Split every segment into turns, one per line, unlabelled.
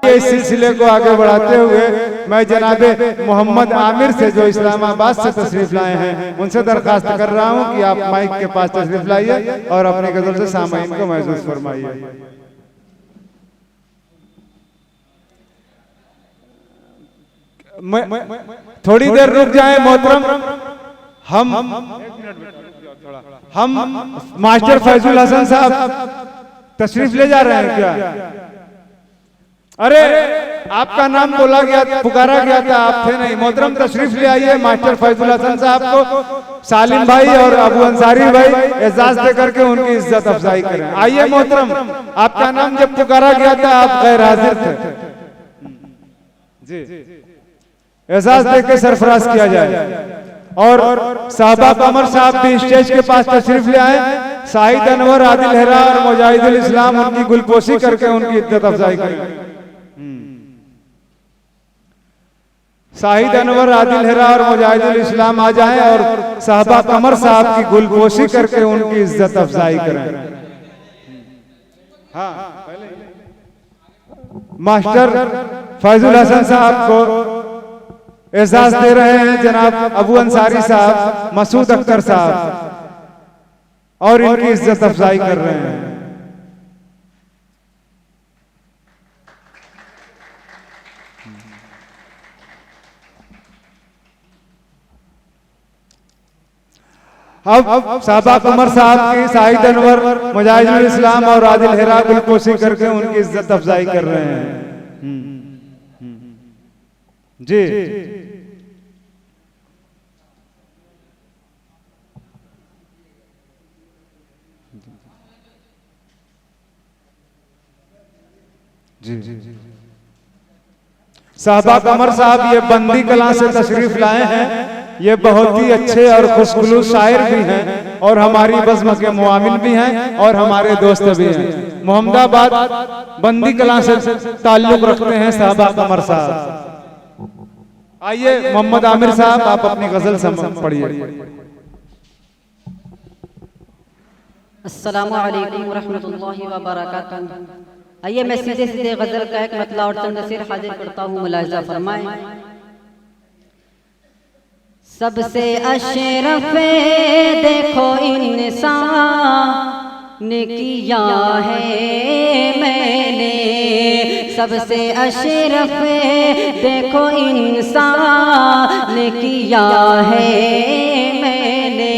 इस सिलसिले को आगे बढ़ाते हुए मैं जनाबे मोहम्मद आमिर से जो इस्लामाबाद से तशरीफ लाए हैं उनसे दरखास्त कर रहा हूं कि आप माइक के पास तशरीफ लाइए और अपनी गजल से सामाईन को महसूस फरमाइए। थोड़ी देर रुक जाए मोहतरम। हम मास्टर फैजुल हसन साहब तशरीफ ले जा रहे हैं क्या? अरे आपका नाम बोला गया, पुकारा गया था, आप थे नहीं। मोहतरम तशरीफ ले आइए। मास्टर फैजुल हसन साहब को सालिम भाई और अबू अंसारी भाई एजाज दे करके उनकी इज्जत अफजाई करें। आइए मोहतरम, आपका नाम जब पुकारा गया था आप गैर हाजिर थे जी। एजाज दे के सरफराज किया जाए। और साहबा कमर साहब भी स्टेज के पास तशरीफ ले आए। शाहिद अनवर, आदिल हेरा और मुजाहिदुल इस्लाम उनकी गुलपोशी करके उनकी इज्जत अफजाई करें। शाहिद अनवर, आदिल हेरा और मुजाहिदुल इस्लाम आ जाएं और साहबा कमर साहब की गुलपोशी करके उनकी इज्जत अफजाई करें। हाँ, मास्टर फैजुल हसन साहब को एजाज दे रहे हैं जनाब अबू अंसारी साहब, मसूद अख्तर साहब और इनकी इज्जत अफजाई कर रहे हैं। अब साहबा कमर साहब की शाहिद अनवर, मुजाहिदुल इस्लाम और आदिल हेरा गुलपोशी करके उनकी इज्जत अफजाई कर रहे हैं जी। जी साहबा कमर साहब ये बंदी कला से तशरीफ लाए हैं। ये बहुत ही अच्छे और खुशखुलूस शायर भी हैं और हमारी बज़्म के मुआमिन भी हैं और हमारे दोस्त भी हैं। मोहम्मदाबाद बंदी कला से ताल्लुक रखते हैं साहबा कमर साहब। आइए मोहम्मद आमिर साहब, आप अपनी गजल पढ़िए।
अस्सलामु अलैकुम व रहमतुल्लाहि व बरकातहू। आइए मैं सीधे सीधे गजल का एक मतला और चंद शेर हाजिर करता हूँ, मुलाहिजा फरमाएं। सबसे अशरफ देखो इंसान ने किया है मैंने, सबसे अशरफ देखो इंसान ने किया है मैंने,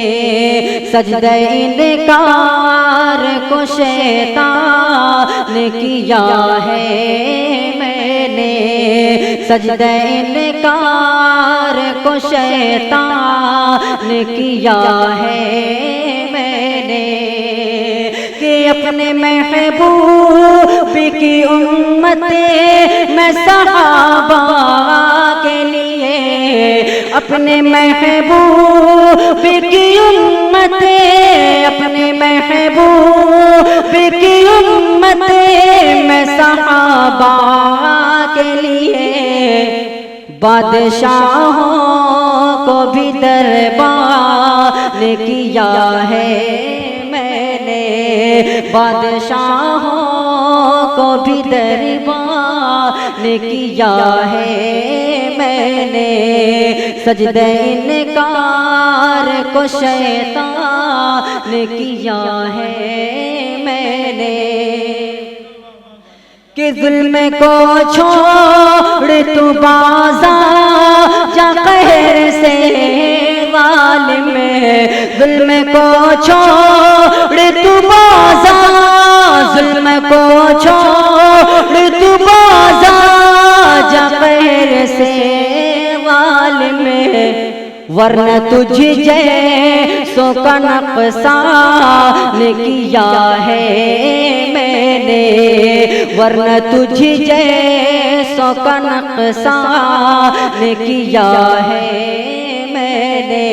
सजदे इनकार को शैतान ने किया है मैंने, सजदे इनकार को शैतान ने किया है मैंने, कि अपने महबूब की उम्मत में सहाबा के लिए, अपने महबूब की उम्मत, अपने महबूब की उम्मत में सहाबा के लिए, बादशाहों को भी दरबार ने किया है मैंने, बादशाहों को भी दरबार ने किया है मैंने, सजदे इनकार को शैतान ने किया है मैंने, कि जुल्म को छोड़ तू बाज़ार जा कहर से वालिम, जुल्म को छोड़ तू बाज़ार, जुल्म को छोड़ तू बाज़ार जा कहर से वालिम, वरना तुझ जैसों का नुकसान किया है मैंने, वरना तुझ जैसों का नुकसान किया है मैंने,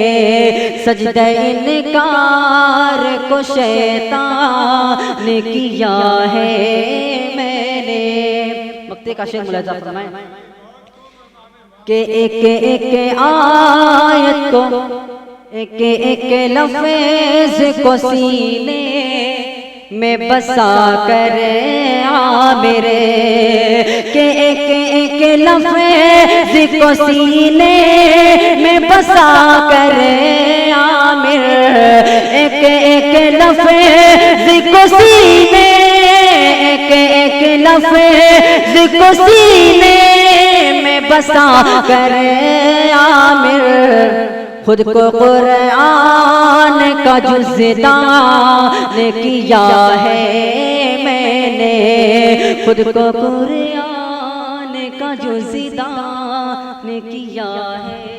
सजदे इनकार को शैतान ने किया है मैंने। मक्ते का शेर मुलाहिजा फरमाएं कि एक एक आयत को, एक एक लफ्ज़ को सीने में बसा कर मेरे के एक लफ्ज़ को सीने में बसा कर एक लफ्ज़ को सीने एक लफ्ज़ को सीने में बसा कर खुद को कुरान का जुज़दान किया है मैंने, खुद को कुरान का जुज़दान किया है।